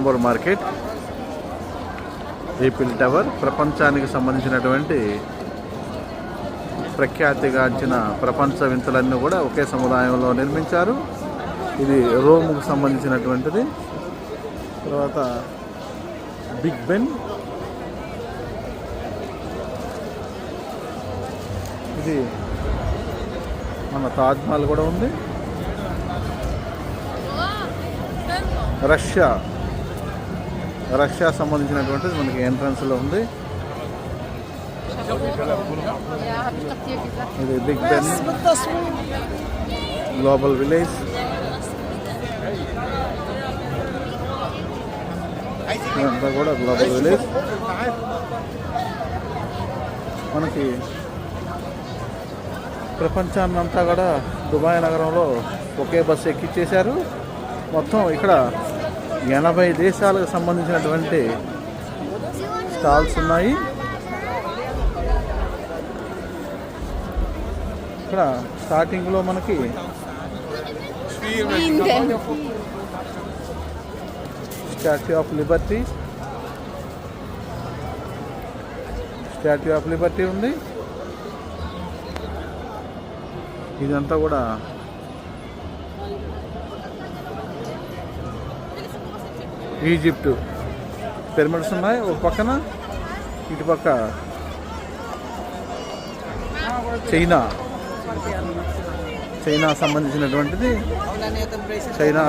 November market, Eiffel tower ప్రపంచానికి సంబంధించినటువంటి ప్రఖ్యాతిగాంచిన ప్రపంచ వింతలన్నీ కూడా ఒకే సముదాయంలో నిర్మించారు. ఇది రోమ్కు సంబంధించినటువంటిది. తర్వాత బిగ్ బెన్, ఇది మన తాజ్మహల్ కూడా ఉంది. రష్యా సంబంధించినటువంటిది మనకి ఎంట్రన్స్లో ఉంది. ఇది బిగ్ బెన్, గ్లోబల్ విలేజ్, ఇదంతా కూడా గ్లోబల్ విలేజ్. మనకి ప్రపంచాన్నంతా కూడా దుబాయ్ నగరంలో ఒకే బస్సు ఎక్కించేశారు. మొత్తం ఇక్కడ 80 దేశాలకు సంబంధించినటువంటి స్టాల్స్ ఉన్నాయి. ఇక్కడ స్టార్టింగ్లో మనకి స్టాట్యూ ఆఫ్ లిబర్టీ ఉంది. ఇదంతా కూడా ఈజిప్ట్ పిరమిడ్స్ ఉన్నాయి ఒక పక్కన, ఇటుపక్క చైనా సంబంధించినటువంటిది. చైనా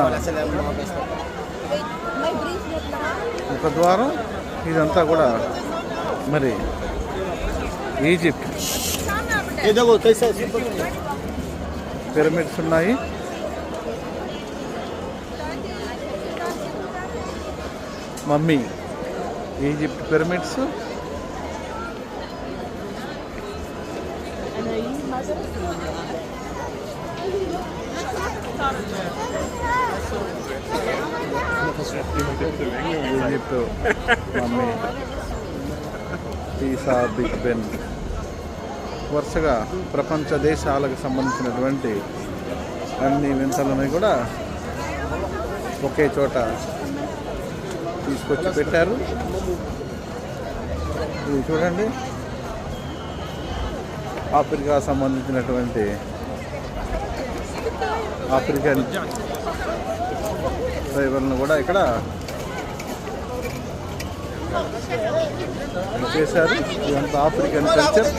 ఒక ద్వారం. ఇదంతా కూడా మరి ఈజిప్ట్ పిరమిడ్స్ ఉన్నాయి. Mummy, Egypt pyramids. Egypt mummy, Pisa, Big Ben. వరుసగా ప్రపంచ దేశాలకు సంబంధించినటువంటి అన్ని వింతలని కూడా ఒకే చోట తీసుకొచ్చి పెట్టారు. ఇది చూడండి, ఆఫ్రికా సంబంధించినటువంటి ఆఫ్రికన్ ట్రైబల్ను కూడా ఇక్కడ చేశారు. ఇదంతా ఆఫ్రికన్ కల్చర్.